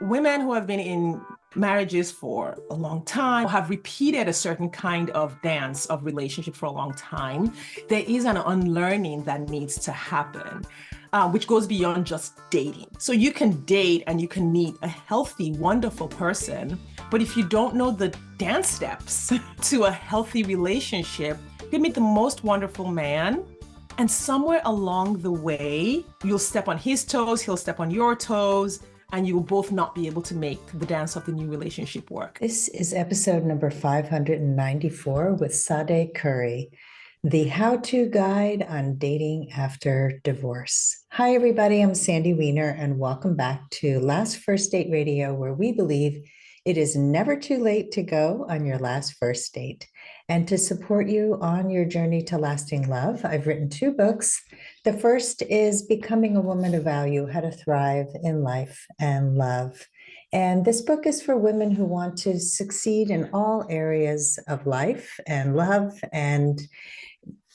Women who have been in marriages for a long time have repeated a certain kind of dance of relationship for a long time. There is an unlearning that needs to happen, which goes beyond just dating. So you can date and you can meet a healthy, wonderful person, but if you don't know the dance steps to a healthy relationship, you can meet the most wonderful man, and somewhere along the way, you'll step on his toes, he'll step on your toes, and you will both not be able to make the dance of the new relationship work. This is episode number 594 with Sade Curry, the how-to guide on dating after divorce. Hi, everybody. I'm Sandy Weiner, and welcome back to Last First Date Radio, where we believe it is never too late to go on your last first date. And to support you on your journey to lasting love, I've written two books. The first is Becoming a Woman of Value, How to Thrive in Life and Love. And this book is for women who want to succeed in all areas of life and love. And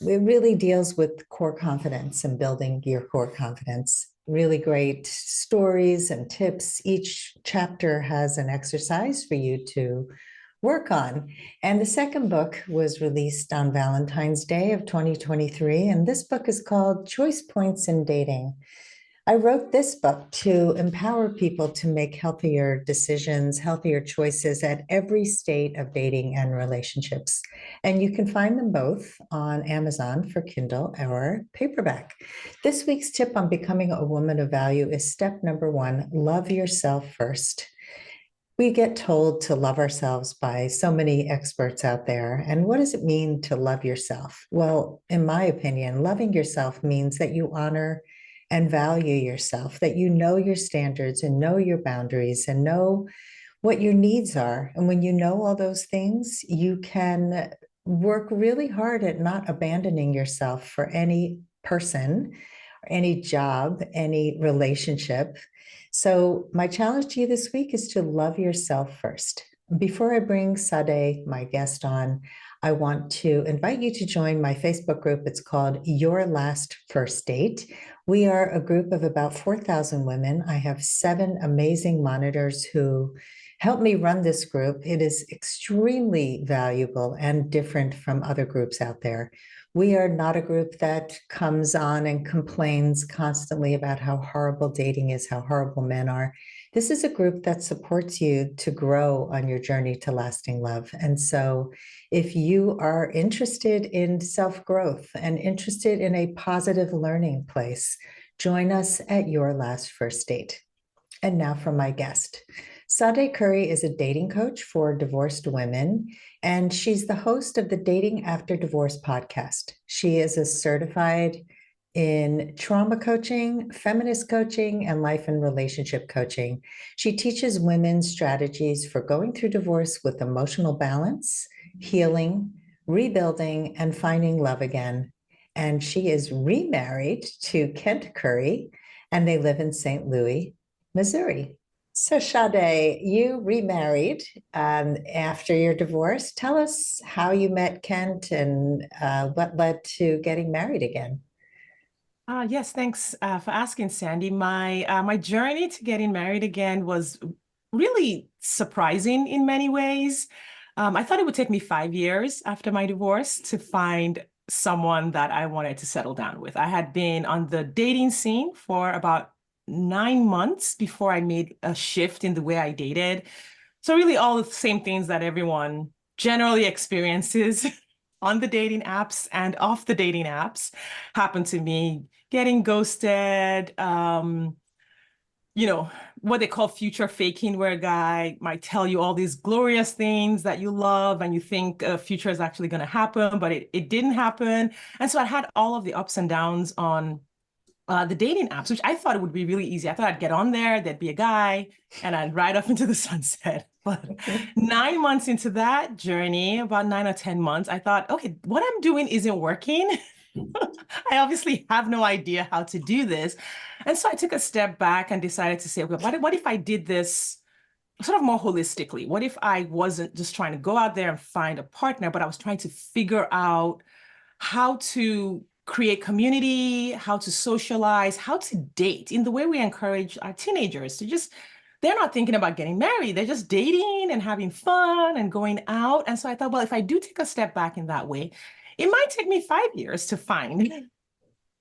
it really deals with core confidence and building your core confidence. Really great stories and tips. Each chapter has an exercise for you to work on. And the second book was released on Valentine's Day of 2023. And this book is called Choice Points in Dating. I wrote this book to empower people to make healthier decisions, healthier choices at every state of dating and relationships. And you can find them both on Amazon for Kindle or paperback. This week's tip on becoming a woman of value is step number one: love yourself first. We get told to love ourselves by so many experts out there. And what does it mean to love yourself? Well, in my opinion, loving yourself means that you honor and value yourself, that you know your standards and know your boundaries and know what your needs are. And when you know all those things, you can work really hard at not abandoning yourself for any person, any job, any relationship. So my challenge to you this week is to love yourself first. Before I bring Sade, my guest, on, I want to invite you to join my Facebook group. It's called Your Last First Date. We are a group of about 4,000 women. I have 7 amazing monitors who help me run this group. It is extremely valuable and different from other groups out there. We are not a group that comes on and complains constantly about how horrible dating is, how horrible men are. This is a group that supports you to grow on your journey to lasting love. And so if you are interested in self-growth and interested in a positive learning place, join us at Your Last First Date. And now for my guest. Sade Curry is a dating coach for divorced women, and she's the host of the Dating After Divorce podcast. She is a certified in trauma coaching, feminist coaching, and life and relationship coaching. She teaches women strategies for going through divorce with emotional balance, healing, rebuilding, and finding love again. And she is remarried to Kent Curry, and they live in St. Louis, Missouri. So Sade, you remarried after your divorce. Tell us how you met Kent and what led to getting married again. Yes, thanks for asking, Sandy. My journey to getting married again was really surprising in many ways. I thought it would take me 5 years after my divorce to find someone that I wanted to settle down with. I had been on the dating scene for about 9 months before I made a shift in the way I dated. So really all the same things that everyone generally experiences on the dating apps and off the dating apps happened to me. Getting ghosted, what they call future faking, where a guy might tell you all these glorious things that you love and you think a future is actually going to happen, but it didn't happen. And so I had all of the ups and downs on the dating apps, which I thought it would be really easy. I thought I'd get on there, there'd be a guy, and I'd ride up into the sunset. But 9 months into that journey, about 9 or 10 months, I thought, okay, what I'm doing isn't working. I obviously have no idea how to do this. And so I took a step back and decided to say, okay, what if I did this sort of more holistically? What if I wasn't just trying to go out there and find a partner, but I was trying to figure out how to create community, how to socialize, how to date in the way we encourage our teenagers to just they're not thinking about getting married. They're just dating and having fun and going out. And so I thought, well, if I do take a step back in that way, it might take me 5 years to find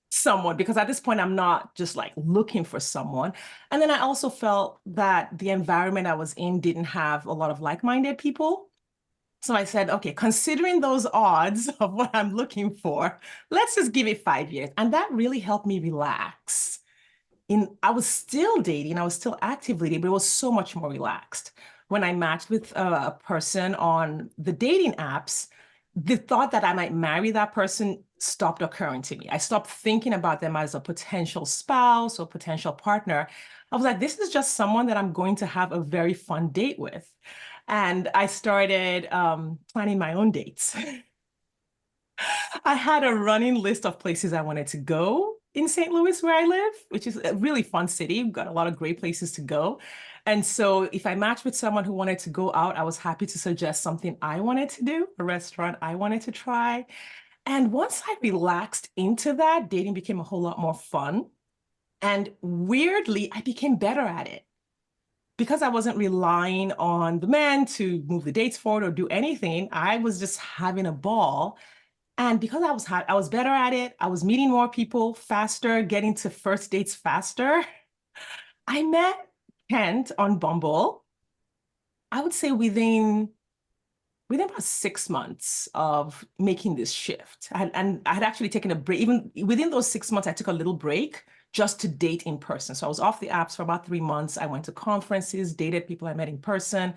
someone because at this point I'm not just like looking for someone. And then I also felt that the environment I was in didn't have a lot of like-minded people. So I said, okay, considering those odds of what I'm looking for, let's just give it 5 years. And that really helped me relax. I was still dating, I was still actively dating, but it was so much more relaxed. When I matched with a person on the dating apps, the thought that I might marry that person stopped occurring to me. I stopped thinking about them as a potential spouse or potential partner. I was like, this is just someone that I'm going to have a very fun date with. And I started planning my own dates. I had a running list of places I wanted to go in St. Louis, where I live, which is a really fun city. We've got a lot of great places to go. And so if I matched with someone who wanted to go out, I was happy to suggest something I wanted to do, a restaurant I wanted to try. And once I relaxed into that, dating became a whole lot more fun. And weirdly, I became better at it because I wasn't relying on the man to move the dates forward or do anything. I was just having a ball. And because I was better at it, I was meeting more people faster, getting to first dates faster. I met Kent on Bumble. I would say within about 6 months of making this shift. And I had actually taken a break. Even within those 6 months, I took a little break just to date in person. So I was off the apps for about 3 months. I went to conferences, dated people I met in person,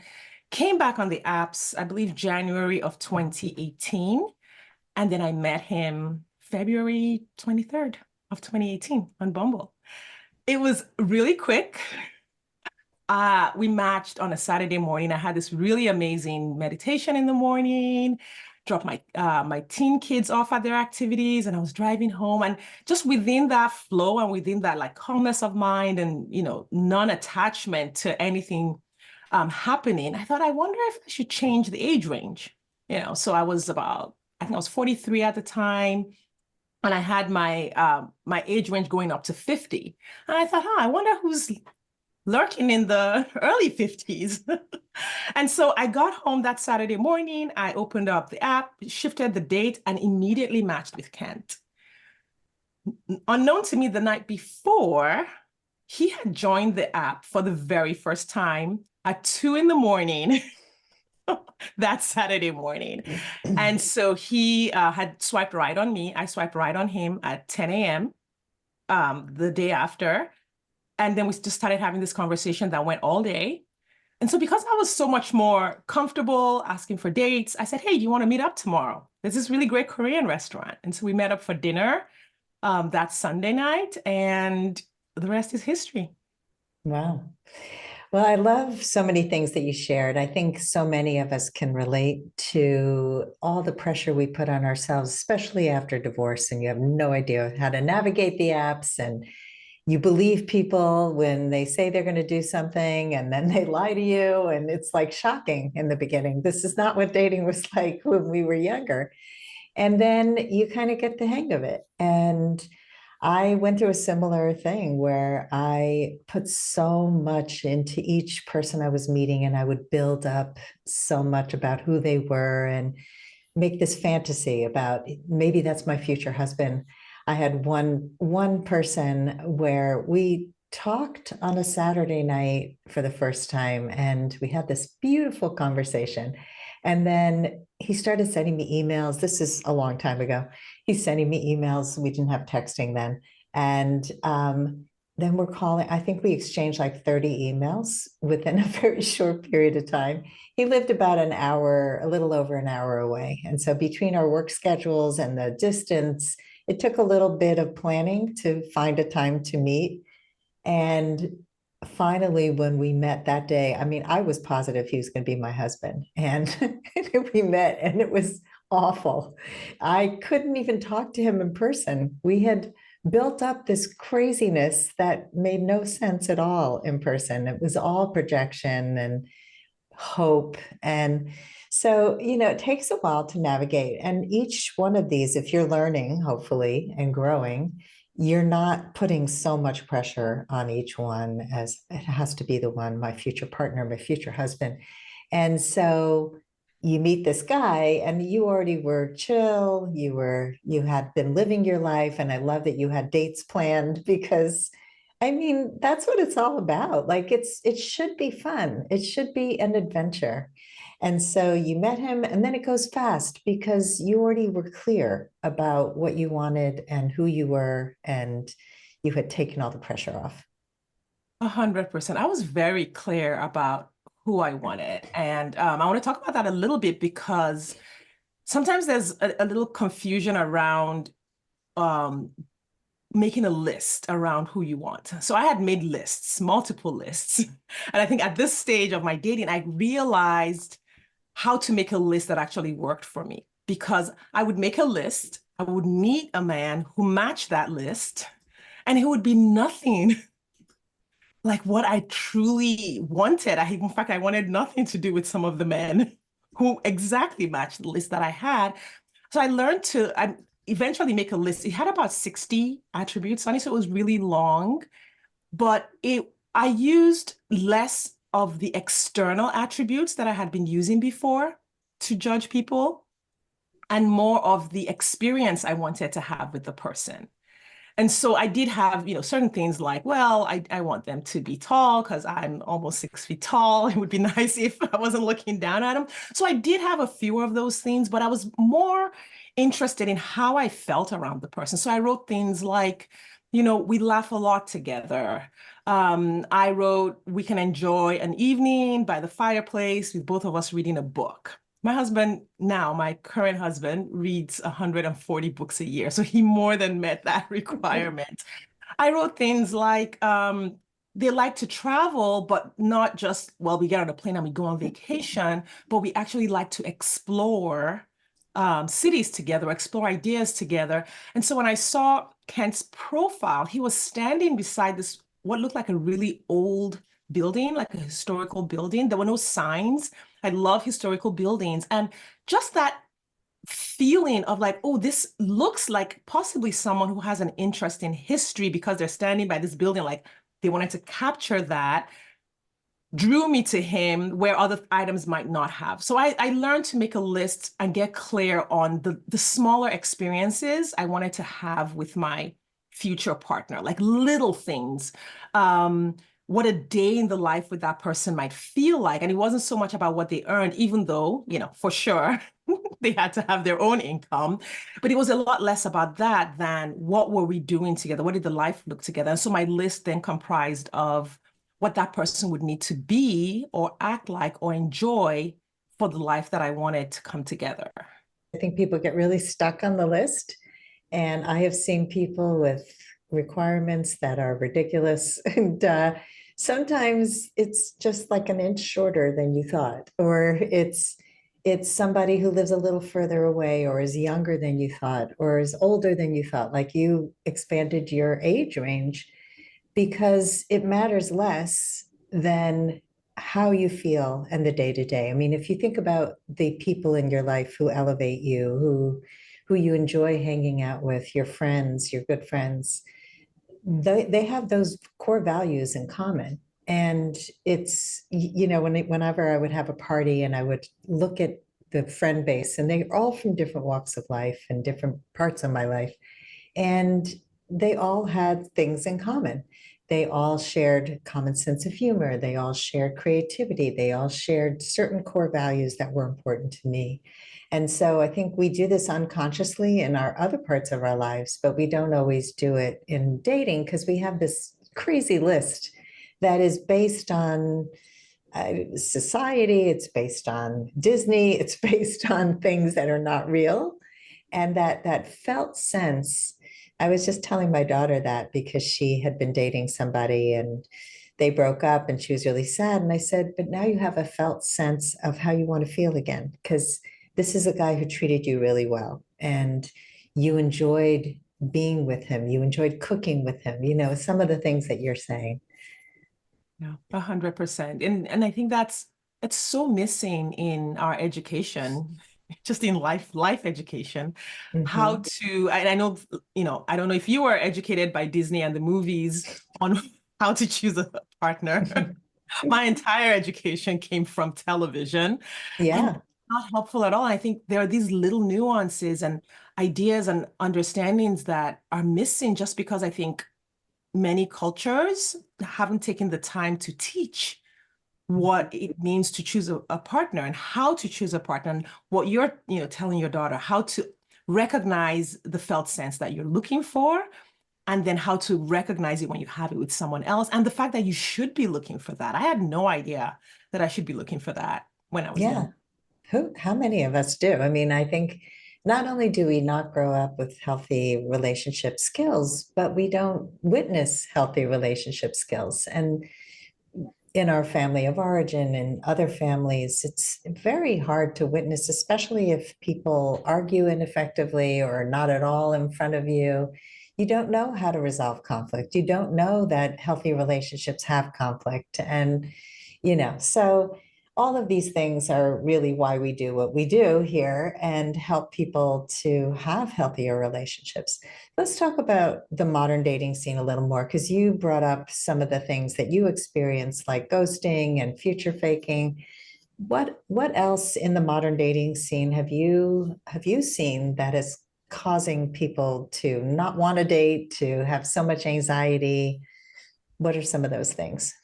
came back on the apps, I believe January of 2018. And then I met him February 23rd of 2018 on Bumble. It was really quick. We matched on a Saturday morning. I had this really amazing meditation in the morning, dropped my teen kids off at their activities, and I was driving home. And just within that flow and within that like calmness of mind and non-attachment to anything happening, I thought, I wonder if I should change the age range. So I think I was 43 at the time. And I had my age range going up to 50. And I thought, I wonder who's lurking in the early 50s. And so I got home that Saturday morning. I opened up the app, shifted the date, and immediately matched with Kent. Unknown to me the night before, he had joined the app for the very first time at 2 in the morning that Saturday morning. And so he had swiped right on me. I swiped right on him at 10 a.m. The day after. And then we just started having this conversation that went all day. And so because I was so much more comfortable asking for dates, I said, hey, do you want to meet up tomorrow? There's this really great Korean restaurant. And so we met up for dinner that Sunday night, and the rest is history. Wow. Well, I love so many things that you shared. I think so many of us can relate to all the pressure we put on ourselves, especially after divorce, and you have no idea how to navigate the apps, and you believe people when they say they're going to do something and then they lie to you. And it's like shocking in the beginning. This is not what dating was like when we were younger. And then you kind of get the hang of it. And I went through a similar thing where I put so much into each person I was meeting, and I would build up so much about who they were and make this fantasy about maybe that's my future husband. I had one person where we talked on a Saturday night for the first time, and we had this beautiful conversation. And then he started sending me emails. This is a long time ago. He's sending me emails. We didn't have texting then. And then we're calling. I think we exchanged like 30 emails within a very short period of time. He lived about an hour, a little over an hour away. And so between our work schedules and the distance, it took a little bit of planning to find a time to meet. And finally, when we met that day, I mean, I was positive he was going to be my husband. And we met, and it was awful. I couldn't even talk to him in person. We had built up this craziness that made no sense at all in person. It was all projection and hope. And so, it takes a while to navigate. And each one of these, if you're learning, hopefully, and growing, you're not putting so much pressure on each one as it has to be the one, my future partner, my future husband. And so you meet this guy and you already were chill, you had been living your life. And I love that you had dates planned because I mean, that's what it's all about. Like it should be fun. It should be an adventure. And so you met him, and then it goes fast because you already were clear about what you wanted and who you were, and you had taken all the pressure off. 100%. I was very clear about who I wanted. And I want to talk about that a little bit because sometimes there's a little confusion around um, making a list around who you want. So I had made lists, multiple lists. And I think at this stage of my dating, I realized how to make a list that actually worked for me because I would make a list, I would meet a man who matched that list, and it would be nothing like what I truly wanted. In fact, I wanted nothing to do with some of the men who exactly matched the list that I had. So I eventually make a list. It had about 60 attributes on it, so it was really long, but I used less of the external attributes that I had been using before to judge people and more of the experience I wanted to have with the person. And so I did have, certain things like, well, I want them to be tall because I'm almost 6 feet tall. It would be nice if I wasn't looking down at them. So I did have a few of those things, but I was more interested in how I felt around the person. So I wrote things like, we laugh a lot together. I wrote, we can enjoy an evening by the fireplace with both of us reading a book. My husband now, my current husband, reads 140 books a year. So he more than met that requirement. I wrote things like they like to travel, but not just, well, we get on a plane and we go on vacation, but we actually like to explore cities together, explore ideas together. And so when I saw Kent's profile, he was standing beside this, what looked like a really old building, like a historical building. There were no signs. I love historical buildings. And just that feeling of like, oh, this looks like possibly someone who has an interest in history because they're standing by this building, like they wanted to capture that, drew me to him where other items might not have. So I learned to make a list and get clear on the smaller experiences I wanted to have with my future partner, like little things. What a day in the life with that person might feel like. And it wasn't so much about what they earned, even though, for sure, they had to have their own income. But it was a lot less about that than what were we doing together? What did the life look together? And so my list then comprised of what that person would need to be or act like or enjoy for the life that I wanted to come together. I think people get really stuck on the list. And I have seen people with requirements that are ridiculous. And sometimes it's just like an inch shorter than you thought, or it's somebody who lives a little further away, or is younger than you thought, or is older than you thought. Like you expanded your age range because it matters less than how you feel and the day to day. I mean, if you think about the people in your life who elevate you, who you enjoy hanging out with, your friends, your good friends, they have those core values in common. And it's, whenever I would have a party and I would look at the friend base, and they're all from different walks of life and different parts of my life. And they all had things in common. They all shared common sense of humor. They all shared creativity. They all shared certain core values that were important to me. And so I think we do this unconsciously in our other parts of our lives, but we don't always do it in dating because we have this crazy list that is based on society, it's based on Disney, it's based on things that are not real. And that felt sense. I was just telling my daughter that because she had been dating somebody and they broke up and she was really sad. And I said, but now you have a felt sense of how you want to feel again, because this is a guy who treated you really well and you enjoyed being with him. You enjoyed cooking with him, some of the things that you're saying. Yeah, 100%. And I think it's so missing in our education. just in life education, how Mhm. to, and I know, I don't know if you were educated by Disney and the movies on how to choose a partner. My entire education came from television, and Yeah, not helpful at all. I think there are these little nuances and ideas and understandings that are missing just because I think many cultures haven't taken the time to teach what it means to choose a partner and how to choose a partner, and what you're, telling your daughter, how to recognize the felt sense that you're looking for, and then how to recognize it when you have it with someone else, and the fact that you should be looking for that. I had no idea that I should be looking for that when I was yeah. young. How many of us do? I mean, I think not only do we not grow up with healthy relationship skills, but we don't witness healthy relationship skills. And in our family of origin and other families, it's very hard to witness, especially if people argue ineffectively or not at all in front of you. You don't know how to resolve conflict. You don't know that healthy relationships have conflict. And, so all of these things are really why we do what we do here and help people to have healthier relationships. Let's talk about the modern dating scene a little more, because you brought up some of the things that you experienced, like ghosting and future faking. What else in the modern dating scene have you seen that is causing people to not want to date, to have so much anxiety? What are some of those things?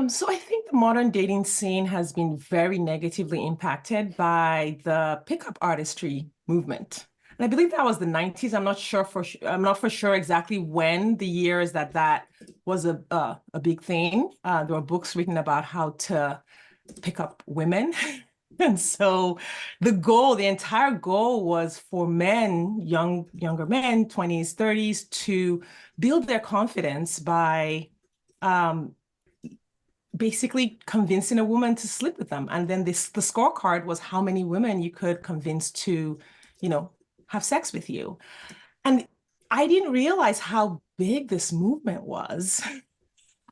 So I think the modern dating scene has been very negatively impacted by the pickup artistry movement. And I believe that was the 90s. I'm not for sure exactly when the years that was a big thing. There were books written about how to pick up women. And so the entire goal was for men, younger men, 20s, 30s, to build their confidence by um, basically convincing a woman to sleep with them. And then the scorecard was how many women you could convince to, you know, have sex with you. And I didn't realize how big this movement was.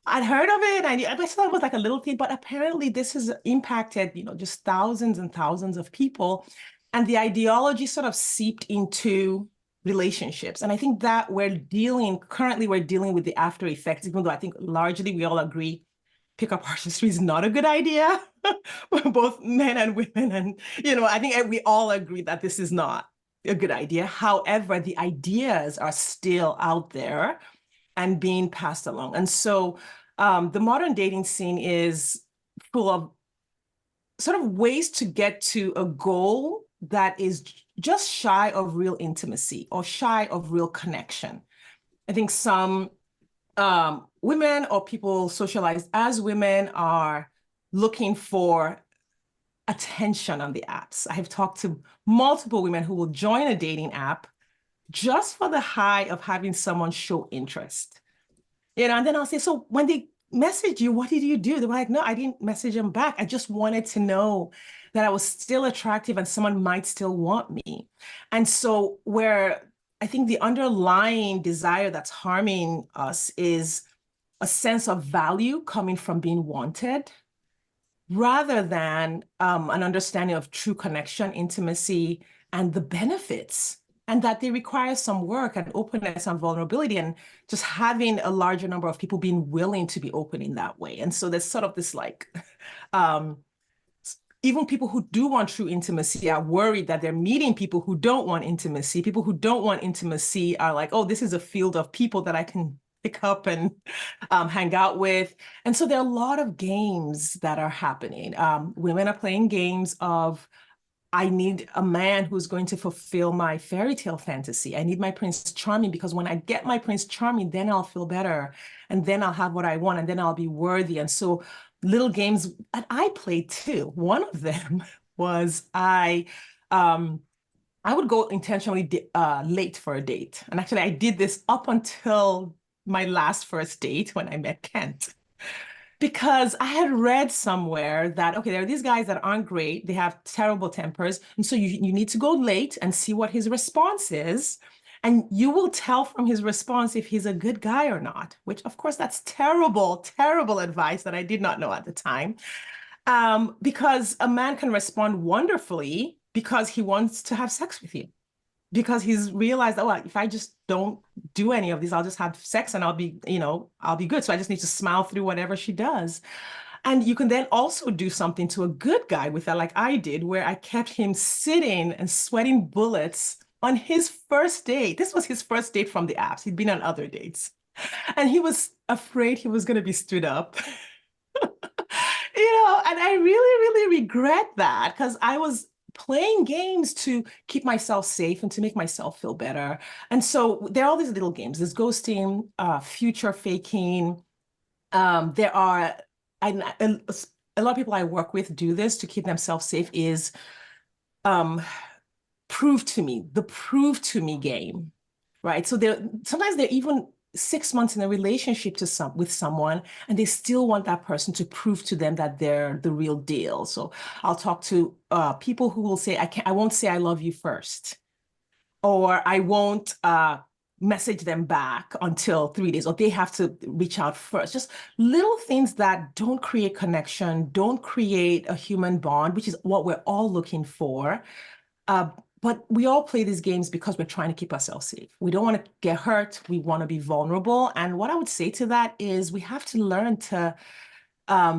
I'd heard of it. I just thought it was like a little thing, but apparently this has impacted, just thousands and thousands of people. And the ideology sort of seeped into relationships. And I think that currently we're dealing with the after effects, even though I think largely we all agree pickup artistry is not a good idea, both men and women. And, I think we all agree that this is not a good idea. However, the ideas are still out there and being passed along. And so the modern dating scene is full of sort of ways to get to a goal that is just shy of real intimacy or shy of real connection. I think some women or people socialized as women are looking for attention on the apps. I have talked to multiple women who will join a dating app just for the high of having someone show interest. And then I'll say, so when they message you, what did you do? They were like, no, I didn't message them back. I just wanted to know that I was still attractive and someone might still want me. And so where I think the underlying desire that's harming us is a sense of value coming from being wanted rather than an understanding of true connection, intimacy, and the benefits, and that they require some work and openness and vulnerability, and just having a larger number of people being willing to be open in that way. And so there's sort of this like, um, even people who do want true intimacy are worried that they're meeting people who don't want intimacy. People who don't want intimacy are like, oh, this is a field of people that I can pick up and hang out with. And so there are a lot of games that are happening. Women are playing games of, I need a man who's going to fulfill my fairy tale fantasy. I need my Prince Charming because when I get my Prince Charming, then I'll feel better. And then I'll have what I want and then I'll be worthy. And so little games that I played too. One of them was um, I would go intentionally late for a date. And actually I did this up until my last first date when I met Kent, because I had read somewhere that, okay, there are these guys that aren't great. They have terrible tempers. And so you need to go late and see what his response is. And you will tell from his response if he's a good guy or not, which of course that's terrible, terrible advice that I did not know at the time. Because a man can respond wonderfully because he wants to have sex with you. Because he's realized that, well, if I just don't do any of these, I'll just have sex and I'll be, I'll be good. So I just need to smile through whatever she does. And you can then also do something to a good guy with that, like I did, where I kept him sitting and sweating bullets on his first date. This was his first date from the apps. He'd been on other dates. And he was afraid he was going to be stood up. And I really, really regret that because I was playing games to keep myself safe and to make myself feel better. And so there are all these little games. There's ghosting, future faking. There are, and a lot of people I work with do this to keep themselves safe is prove to me, the prove to me game, right? So sometimes they're even 6 months in a relationship with someone, and they still want that person to prove to them that they're the real deal. So I'll talk to people who will say, I won't say I love you first, or I won't message them back until 3 days, or they have to reach out first. Just little things that don't create connection, don't create a human bond, which is what we're all looking for. But we all play these games because we're trying to keep ourselves safe. We don't want to get hurt. We want to be vulnerable. And what I would say to that is we have to learn to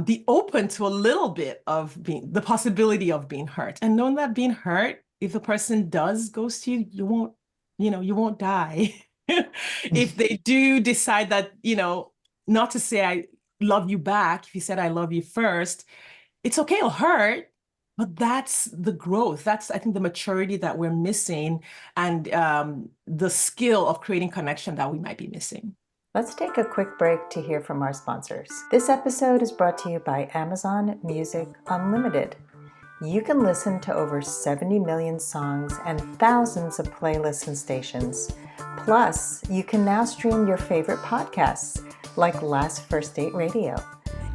be open to a little bit of the possibility of being hurt. And knowing that being hurt, if a person does ghost you, you won't die. If they do decide that, not to say I love you back, if you said I love you first, it's okay, it'll hurt. But that's the growth. That's, I think, the maturity that we're missing and the skill of creating connection that we might be missing. Let's take a quick break to hear from our sponsors. This episode is brought to you by Amazon Music Unlimited. You can listen to over 70 million songs and thousands of playlists and stations. Plus, you can now stream your favorite podcasts like Last First Date Radio.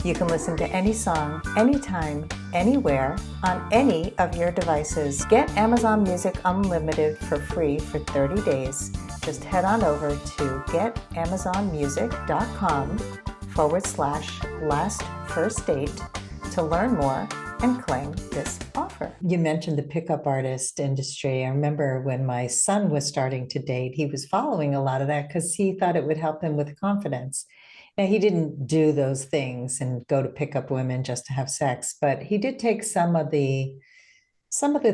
You can listen to any song, anytime, anywhere, on any of your devices. Get Amazon Music Unlimited for free for 30 days. Just head on over to getamazonmusic.com/lastfirstdate to learn more and claim this offer. You mentioned the pickup artist industry. I remember when my son was starting to date, he was following a lot of that because he thought it would help him with confidence. Now, he didn't do those things and go to pick up women just to have sex, but he did take some of the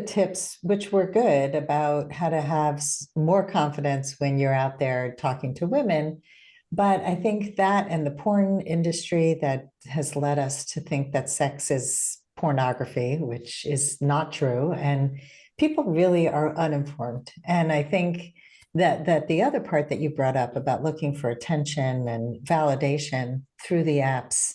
tips, which were good, about how to have more confidence when you're out there talking to women. But I think that and the porn industry that has led us to think that sex is pornography, which is not true. And people really are uninformed. And I think that the other part that you brought up about looking for attention and validation through the apps.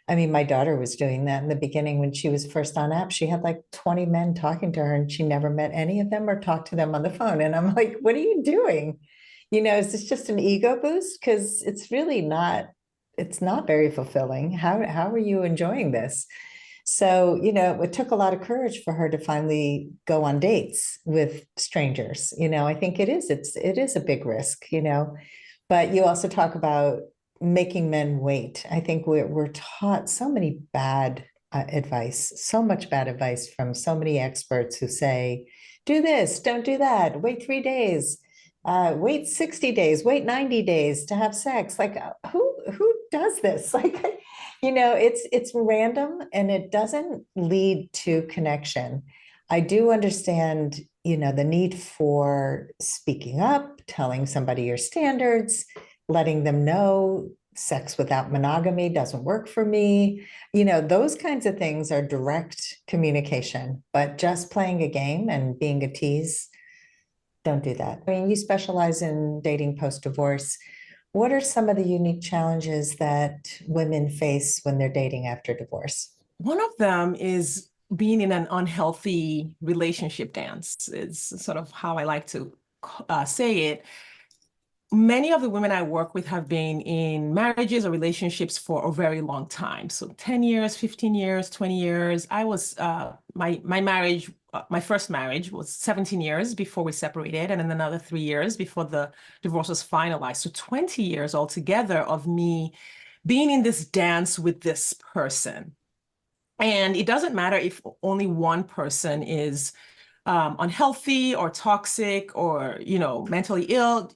I mean, my daughter was doing that in the beginning when she was first on apps. She had like 20 men talking to her and she never met any of them or talked to them on the phone. And I'm like, what are you doing? Is this just an ego boost? Because it's really not, it's not very fulfilling. How are you enjoying this? So, it took a lot of courage for her to finally go on dates with strangers. I think it is a big risk, but you also talk about making men wait. I think we're taught so many bad advice, so much bad advice from so many experts who say, do this, don't do that, wait 3 days, wait 60 days, wait 90 days to have sex. Like who does this? Like, it's random and it doesn't lead to connection. I do understand, the need for speaking up, telling somebody your standards, letting them know sex without monogamy doesn't work for me. Those kinds of things are direct communication, but just playing a game and being a tease, don't do that. I mean, you specialize in dating post-divorce. What are some of the unique challenges that women face when they're dating after divorce? One of them is being in an unhealthy relationship dance. It's sort of how I like to say it. Many of the women I work with have been in marriages or relationships for a very long time. So 10 years, 15 years, 20 years. I was, my marriage, my first marriage was 17 years before we separated, and then another 3 years before the divorce was finalized. So 20 years altogether of me being in this dance with this person. And it doesn't matter if only one person is unhealthy or toxic or, mentally ill,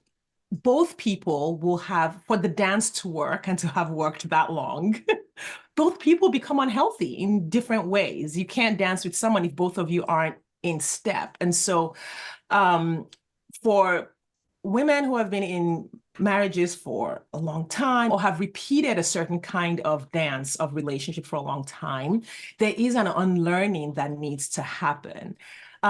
both people will have, for the dance to work and to have worked that long, both people become unhealthy in different ways. You can't dance with someone if both of you aren't in step. And so um, for women who have been in marriages for a long time or have repeated a certain kind of dance of relationship for a long time, there is an unlearning that needs to happen,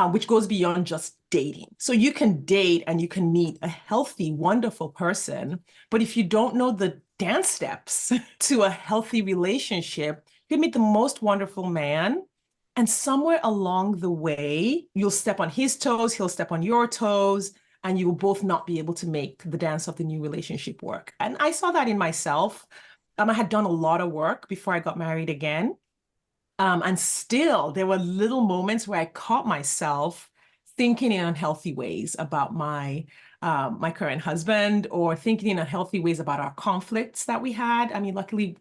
which goes beyond just dating. So you can date and you can meet a healthy, wonderful person, but if you don't know the dance steps to a healthy relationship, you can meet the most wonderful man, and somewhere along the way, you'll step on his toes, he'll step on your toes, and you will both not be able to make the dance of the new relationship work. And I saw that in myself. I had done a lot of work before I got married again. And still, there were little moments where I caught myself thinking in unhealthy ways about my current husband, or thinking in unhealthy ways about our conflicts that we had. I mean, luckily,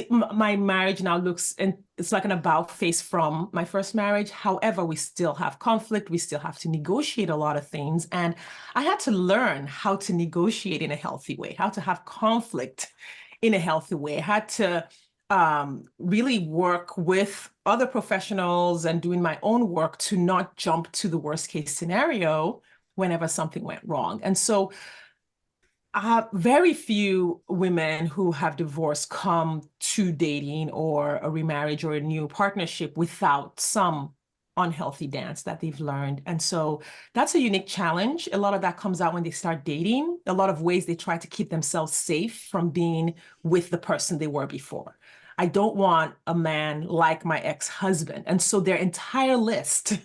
my marriage now looks, and it's like an about face from my first marriage. However, we still have conflict. We still have to negotiate a lot of things. And I had to learn how to negotiate in a healthy way, how to have conflict in a healthy way. I had to really work with other professionals and doing my own work to not jump to the worst case scenario whenever something went wrong. And so very few women who have divorced come to dating or a remarriage or a new partnership without some unhealthy dance that they've learned. And so that's a unique challenge. A lot of that comes out when they start dating. A lot of ways they try to keep themselves safe from being with the person they were before. I don't want a man like my ex-husband. And so their entire list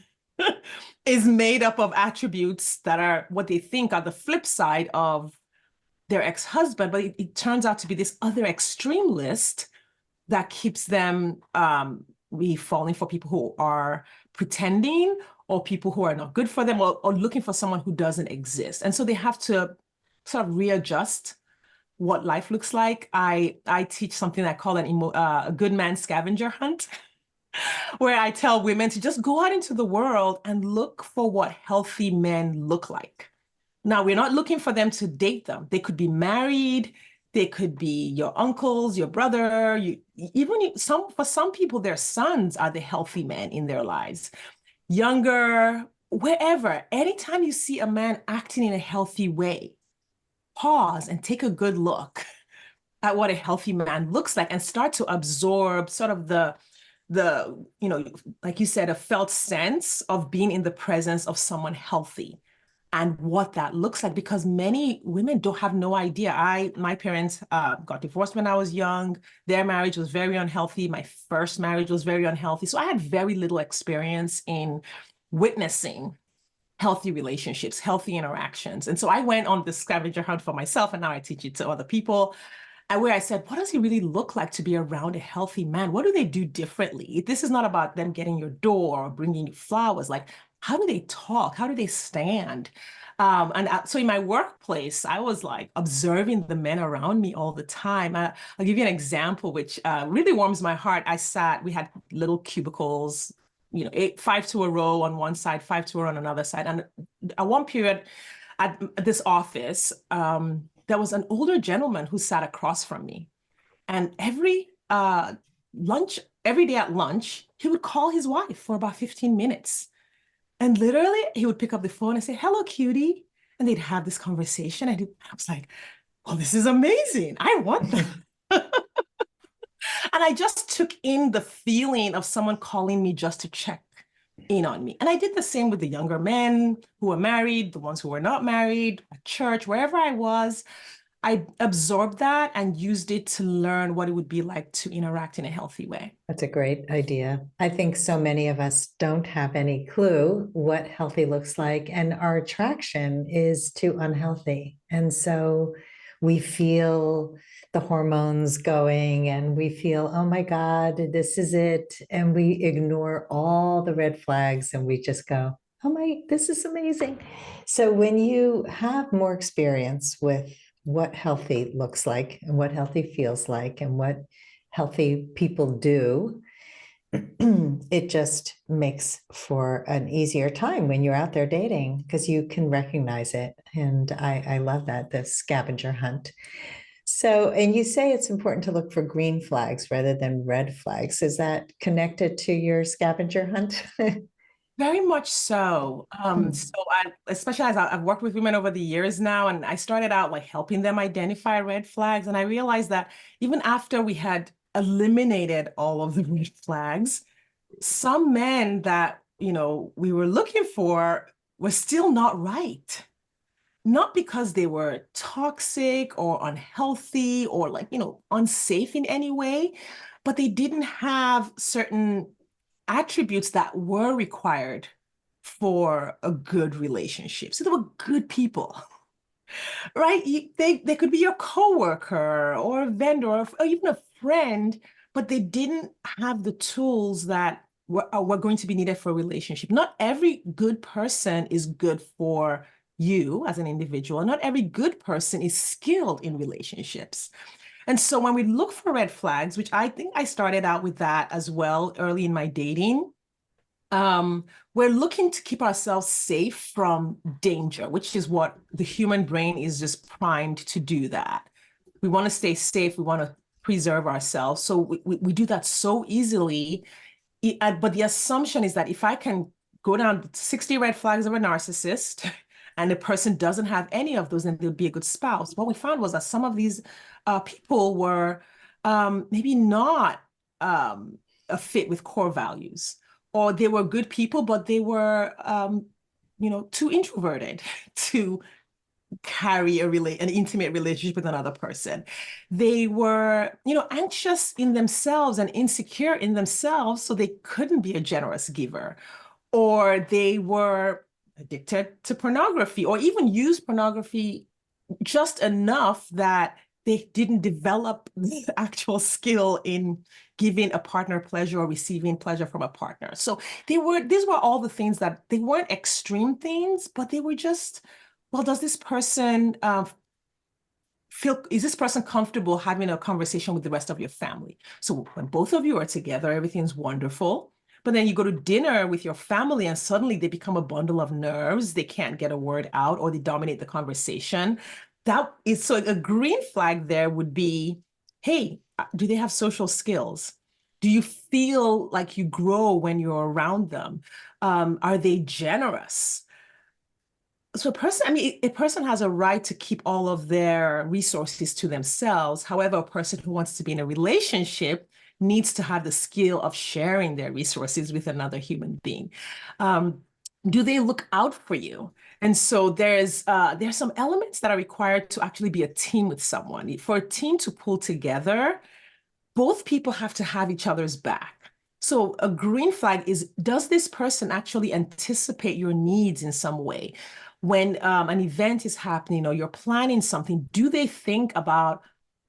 is made up of attributes that are what they think are the flip side of their ex-husband, but it turns out to be this other extreme list that keeps them falling for people who are pretending, or people who are not good for them, or looking for someone who doesn't exist. And so they have to sort of readjust what life looks like. I teach something I call a good man scavenger hunt, where I tell women to just go out into the world and look for what healthy men look like. Now, we're not looking for them to date them. They could be married. They could be your uncles, your brother. For some people, their sons are the healthy men in their lives. Younger, wherever. Anytime you see a man acting in a healthy way, pause and take a good look at what a healthy man looks like, and start to absorb sort of like you said, a felt sense of being in the presence of someone healthy and what that looks like, because many women don't have no idea. My parents got divorced when I was young. Their marriage was very unhealthy. My first marriage was very unhealthy. So I had very little experience in witnessing healthy relationships, healthy interactions. And so I went on the scavenger hunt for myself, and now I teach it to other people. And where I said, what does it really look like to be around a healthy man? What do they do differently? This is not about them getting your door or bringing you flowers. Like, how do they talk? How do they stand? So in my workplace, I was like observing the men around me all the time. I'll give you an example, which really warms my heart. We had little cubicles, 5 to a row on one side, 5 to a row on another side. And at one period at this office, there was an older gentleman who sat across from me. And every day at lunch, he would call his wife for about 15 minutes. And literally, he would pick up the phone and say, "Hello, cutie." And they'd have this conversation. I was like, "Oh, this is amazing. I want that." And I just took in the feeling of someone calling me just to check in on me. And I did the same with the younger men who were married, the ones who were not married, at church, wherever I was. I absorbed that and used it to learn what it would be like to interact in a healthy way. That's a great idea. I think so many of us don't have any clue what healthy looks like, and our attraction is to unhealthy. And so we feel the hormones going and we feel, oh my God, this is it. And we ignore all the red flags and we just go, oh my, this is amazing. So when you have more experience with what healthy looks like and what healthy feels like and what healthy people do, it just makes for an easier time when you're out there dating because you can recognize it. And I love that, the scavenger hunt. So, and you say it's important to look for green flags rather than red flags. Is that connected to your scavenger hunt? Very much so. Especially as I've worked with women over the years now, and I started out like helping them identify red flags. And I realized that even after we had eliminated all of the red flags, some men that, we were looking for were still not right. Not because they were toxic or unhealthy or like, unsafe in any way, but they didn't have certain attributes that were required for a good relationship. So they were good people, right? They could be your coworker or a vendor or even a friend, but they didn't have the tools that were going to be needed for a relationship. Not every good person is good for you as an individual. Not every good person is skilled in relationships. And so when we look for red flags, which I think I started out with that as well early in my dating, we're looking to keep ourselves safe from danger, which is what the human brain is just primed to do that. We want to stay safe. We want to preserve ourselves. So we do that so easily. But the assumption is that if I can go down 60 red flags of a narcissist and the person doesn't have any of those, then they'll be a good spouse. What we found was that some of these people were maybe not a fit with core values, or they were good people, but they were, too introverted to carry an intimate relationship with another person. They were, anxious in themselves and insecure in themselves, so they couldn't be a generous giver. Or they were addicted to pornography, or even used pornography just enough that they didn't develop the actual skill in giving a partner pleasure or receiving pleasure from a partner. So these were all the things that they weren't extreme things, but they were just, well, does this person is this person comfortable having a conversation with the rest of your family? So when both of you are together, everything's wonderful. But then you go to dinner with your family and suddenly they become a bundle of nerves. They can't get a word out or they dominate the conversation. That is, so a green flag there would be, hey, do they have social skills? Do you feel like you grow when you're around them? Are they generous? So a person has a right to keep all of their resources to themselves. However, a person who wants to be in a relationship needs to have the skill of sharing their resources with another human being. Do they look out for you? And so there's some elements that are required to actually be a team with someone. For a team to pull together, both people have to have each other's back. So a green flag is, does this person actually anticipate your needs in some way? When an event is happening or you're planning something, do they think about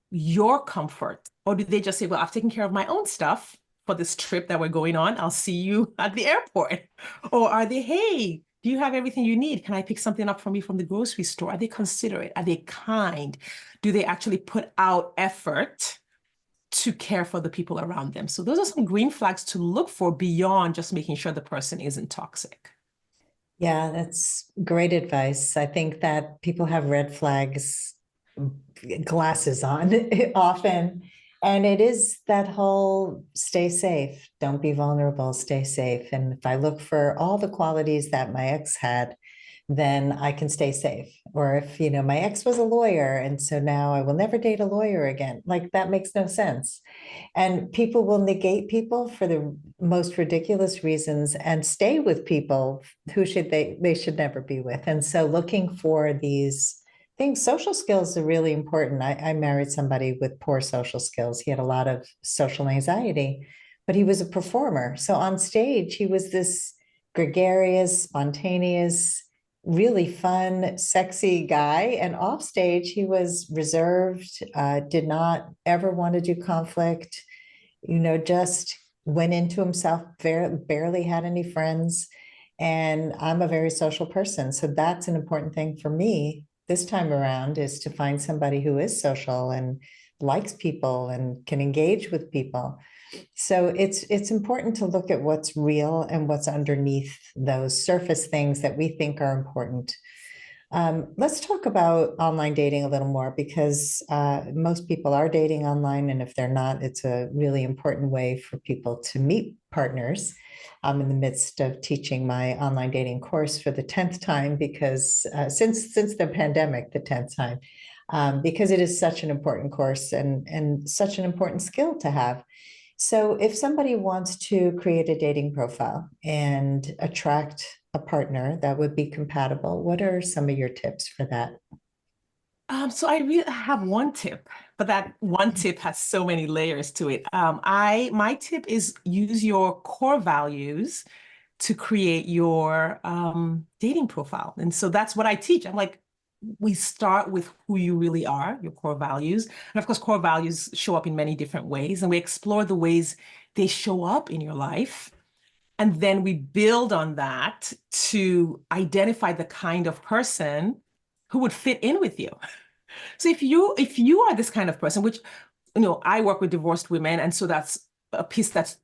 your comfort? Or do they just say, well, I've taken care of my own stuff for this trip that we're going on. I'll see you at the airport. Or are they, hey, do you have everything you need? Can I pick something up from you from the grocery store? Are they considerate? Are they kind? Do they actually put out effort to care for the people around them? So those are some green flags to look for beyond just making sure the person isn't toxic. Yeah, that's great advice. I think that people have red flags glasses on often. And it is that whole stay safe, don't be vulnerable, stay safe. And if I look for all the qualities that my ex had, then I can stay safe. Or if, my ex was a lawyer, and so now I will never date a lawyer again. Like that makes no sense. And people will negate people for the most ridiculous reasons and stay with people who they should never be with. And so looking for these things, social skills are really important. I married somebody with poor social skills. He had a lot of social anxiety, but he was a performer. So on stage, he was this gregarious, spontaneous, really fun, sexy guy. And off stage, he was reserved, did not ever want to do conflict, just went into himself, barely had any friends. And I'm a very social person. So that's an important thing for me this time around, is to find somebody who is social and likes people and can engage with people. So it's important to look at what's real and what's underneath those surface things that we think are important. Let's talk about online dating a little more because most people are dating online, and if they're not, it's a really important way for people to meet partners. I'm in the midst of teaching my online dating course for the 10th time because since the pandemic, the 10th time, because it is such an important course and such an important skill to have. So if somebody wants to create a dating profile and attract a partner that would be compatible, what are some of your tips for that? So I really have one tip, but that one tip has so many layers to it. My tip is use your core values to create your dating profile. And so that's what I teach. I'm like, we start with who you really are, your core values. And of course, core values show up in many different ways, and we explore the ways they show up in your life. And then we build on that to identify the kind of person who would fit in with you. So if you are this kind of person, which I work with divorced women, and so that's a piece that's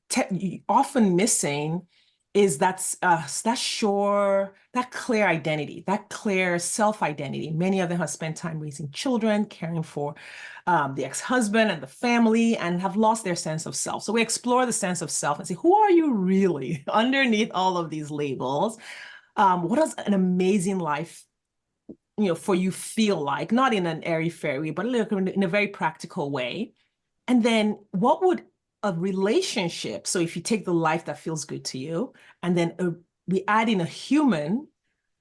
often missing is that sure, that clear identity, that clear self-identity. Many of them have spent time raising children, caring for the ex-husband and the family, and have lost their sense of self. So we explore the sense of self and say, who are you really underneath all of these labels? What does an amazing life for you feel like, not in an airy fairy, but in a very practical way. And then what would a relationship, so if you take the life that feels good to you, and then we add in a human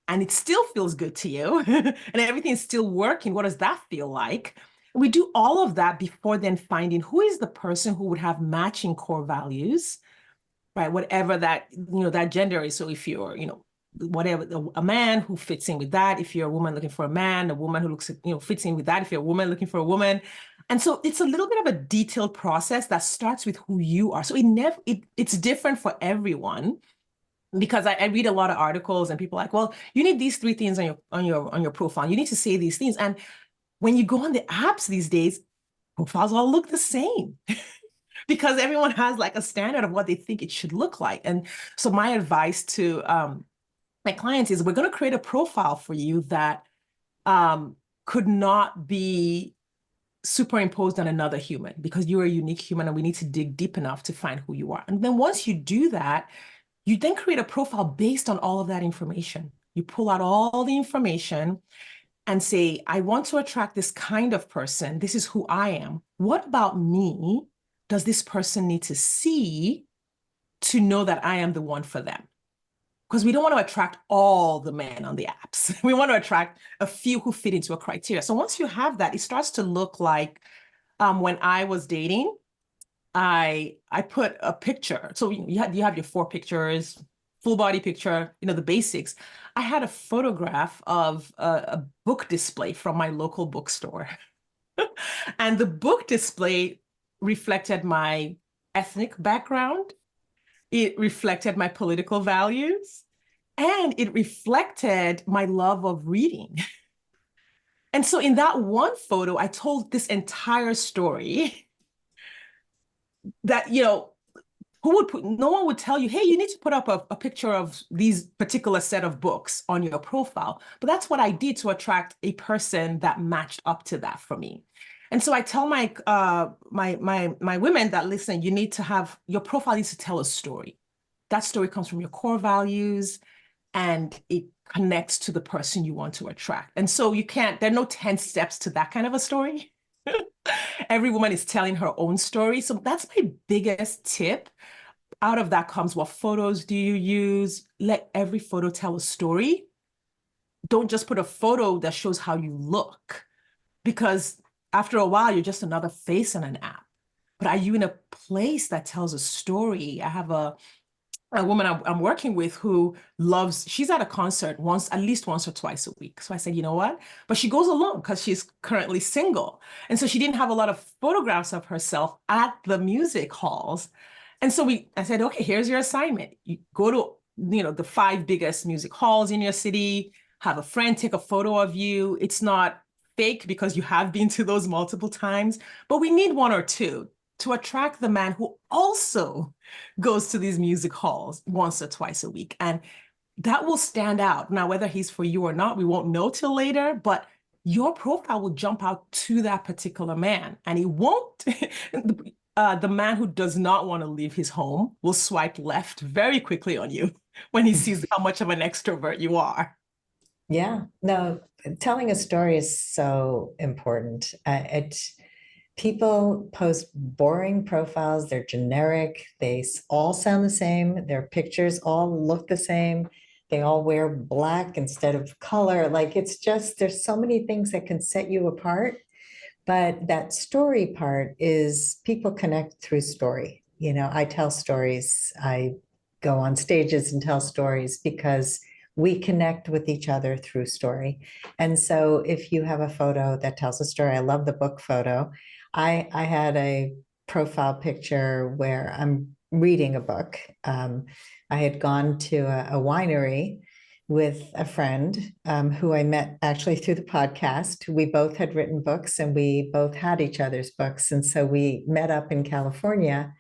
and it still feels good to you and everything's still working, what does that feel like? We do all of that before then finding who is the person who would have matching core values, right? Whatever that gender is. So if you're, whatever, a man who fits in with that. If you're a woman looking for a man, a woman who looks, fits in with that. If you're a woman looking for a woman. And so it's a little bit of a detailed process that starts with who you are. So it's different for everyone because I read a lot of articles and people are like, well, you need these three things on your profile. You need to say these things. And when you go on the apps these days, profiles all look the same because everyone has like a standard of what they think it should look like. And so my advice to my clients is we're going to create a profile for you that could not be superimposed on another human because you're a unique human and we need to dig deep enough to find who you are. And then once you do that, you then create a profile based on all of that information. You pull out all the information and say, I want to attract this kind of person. This is who I am. What about me does this person need to see to know that I am the one for them? Because we don't want to attract all the men on the apps. We want to attract a few who fit into a criteria. So once you have that, it starts to look like when I was dating, I put a picture. So you have your 4 pictures, full body picture, the basics. I had a photograph of a book display from my local bookstore. And the book display reflected my ethnic background. It reflected my political values, and it reflected my love of reading. And so in that one photo, I told this entire story that, no one would tell you, hey, you need to put up a picture of these particular set of books on your profile. But that's what I did to attract a person that matched up to that for me. And so I tell my women that, listen, you need to have your profile needs to tell a story. That story comes from your core values and it connects to the person you want to attract. And so there are no 10 steps to that kind of a story. Every woman is telling her own story. So that's my biggest tip. Out of that comes, what photos do you use? Let every photo tell a story. Don't just put a photo that shows how you look, because after a while, you're just another face in an app. But are you in a place that tells a story? I have a woman I'm working with who she's at a concert at least once or twice a week. So I said, you know what? But she goes alone because she's currently single. And so she didn't have a lot of photographs of herself at the music halls. And so I said, okay, here's your assignment. You go to, the 5 biggest music halls in your city, have a friend take a photo of you. It's not fake because you have been to those multiple times, but we need 1 or 2 to attract the man who also goes to these music halls once or twice a week. And that will stand out. Now, whether he's for you or not, we won't know till later, but your profile will jump out to that particular man. And he won't, the man who does not want to leave his home will swipe left very quickly on you when he sees how much of an extrovert you are. Yeah, no, telling a story is so important. People post boring profiles, they're generic, all sound the same, their pictures all look the same, they all wear black instead of color. Like it's just, there's so many things that can set you apart. But that story part is people connect through story. You know, I tell stories, I go on stages and tell stories because we connect with each other through story. And so if you have a photo that tells a story, I love the book photo. I had a profile picture where I'm reading a book. I had gone to a winery with a friend who I met actually through the podcast. We both had written books and we both had each other's books. And so we met up in California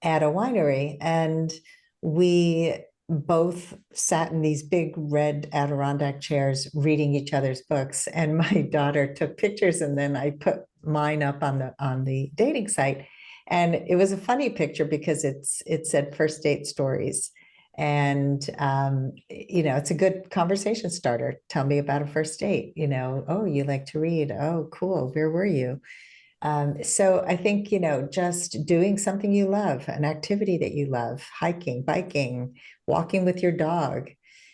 at a winery and we both sat in these big red Adirondack chairs reading each other's books. And my daughter took pictures and then I put mine up on the dating site. And it was a funny picture because it said first date stories. And you know, it's a good conversation starter. Tell me about a first date. You know, oh, you like to read. Oh, cool. Where were you? So I think, you know, just doing something you love, an activity that you love, hiking, biking, walking with your dog.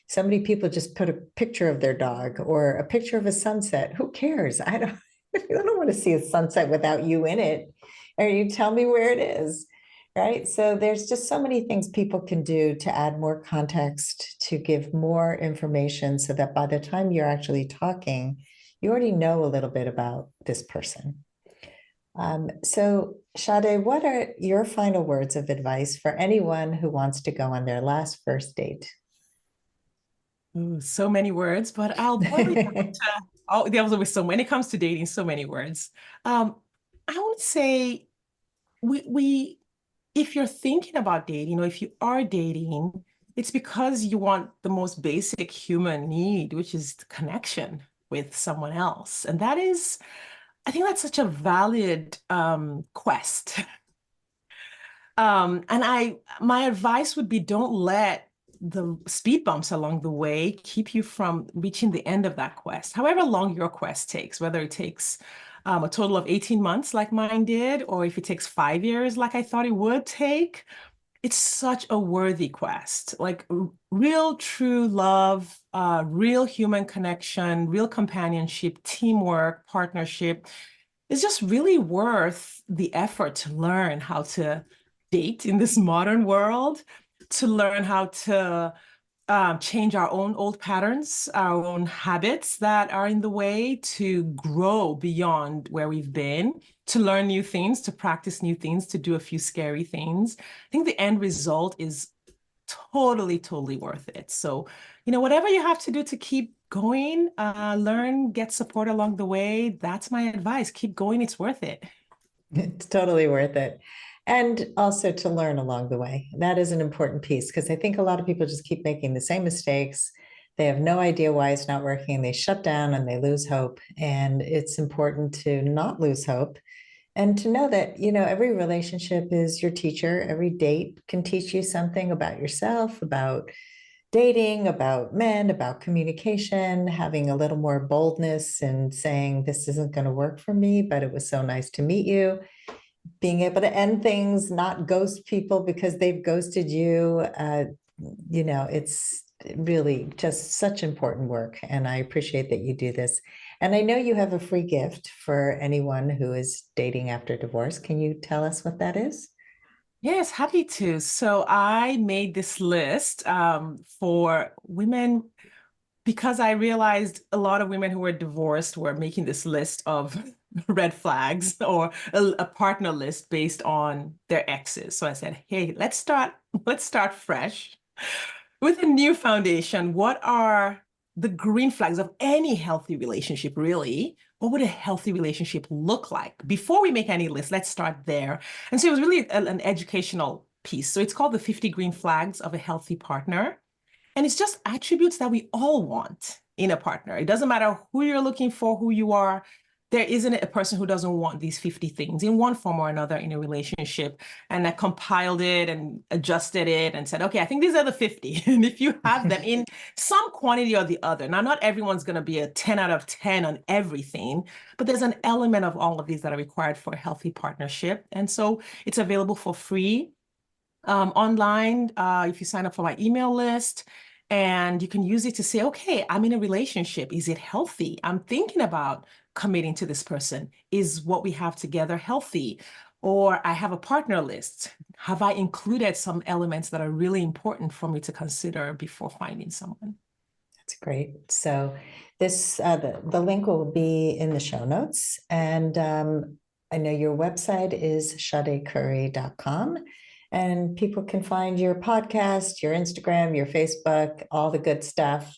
So many people just put a picture of their dog or a picture of a sunset. Who cares? I don't want to see a sunset without you in it. Or you tell me where it is, right? So there's just so many things people can do to add more context, to give more information so that by the time you're actually talking, you already know a little bit about this person. So, Sade, what are your final words of advice for anyone who wants to go on their last first date? Ooh, so many words, but I'll boil it down to, oh, there was always so when it comes to dating, so many words. I would say we if you're thinking about dating or if you are dating, it's because you want the most basic human need, which is connection with someone else. And that is, I think that's such a valid quest. My advice would be don't let the speed bumps along the way keep you from reaching the end of that quest. However long your quest takes, whether it takes a total of 18 months like mine did, or if it takes 5 years like I thought it would take, it's such a worthy quest. Like real, true love, real human connection, real companionship, teamwork, partnership is just really worth the effort to learn how to date in this modern world, to learn how to change our own old patterns, our own habits that are in the way, to grow beyond where we've been, to learn new things, to practice new things, to do a few scary things. I think the end result is totally, totally worth it. So, you know, whatever you have to do to keep going, learn, get support along the way. That's my advice. Keep going. It's worth it. It's totally worth it. And also to learn along the way. That is an important piece because I think a lot of people just keep making the same mistakes. They have no idea why it's not working. They shut down and they lose hope. And it's important to not lose hope and to know that, you know, every relationship is your teacher. Every date can teach you something about yourself, about dating, about men, about communication, having a little more boldness and saying, this isn't going to work for me, but it was so nice to meet you. Being able to end things, not ghost people because they've ghosted you. You know, it's really just such important work. And I appreciate that you do this. And I know you have a free gift for anyone who is dating after divorce. Can you tell us what that is? Yes, happy to. So I made this list for women because I realized a lot of women who were divorced were making this list of red flags or a partner list based on their exes. So I said, hey, let's start fresh with a new foundation. What are the green flags of any healthy relationship, really? what would a healthy relationship look like? Before we make any list, let's start there. And so it was really an educational piece. So it's called the 50 Green Flags of a Healthy Partner. And it's just attributes that we all want in a partner. It doesn't matter who you're looking for, who you are. There isn't a person who doesn't want these 50 things in one form or another in a relationship. And I compiled it and adjusted it and said, okay, I think these are the 50. And if you have them in some quantity or the other, now not everyone's going to be a 10 out of 10 on everything, but there's an element of all of these that are required for a healthy partnership. And so it's available for free online if you sign up for my email list. And you can use it to say, okay, I'm in a relationship. Is it healthy? I'm thinking about committing to this person. Is what we have together healthy? Or I have a partner list. Have I included some elements that are really important for me to consider before finding someone? That's great. So this the link will be in the show notes. And I know your website is sadecurry.com. And people can find your podcast, your Instagram, your Facebook, all the good stuff.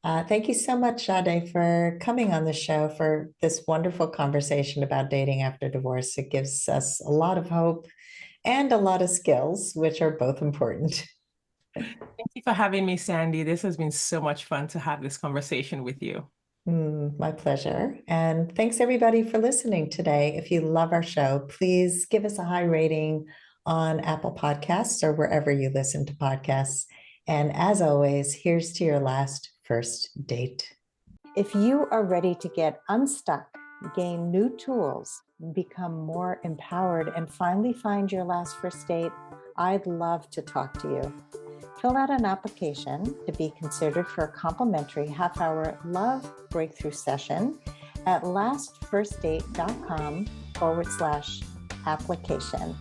Thank you so much, Sade, for coming on the show for this wonderful conversation about dating after divorce. It gives us a lot of hope and a lot of skills, which are both important. Thank you for having me, Sandy. This has been so much fun to have this conversation with you. My pleasure. And thanks everybody for listening today. If you love our show, please give us a high rating on Apple Podcasts or wherever you listen to podcasts. And as always, here's to your last first date. If you are ready to get unstuck, gain new tools, become more empowered, and finally find your last first date, I'd love to talk to you. Fill out an application to be considered for a complimentary half-hour love breakthrough session at lastfirstdate.com/application.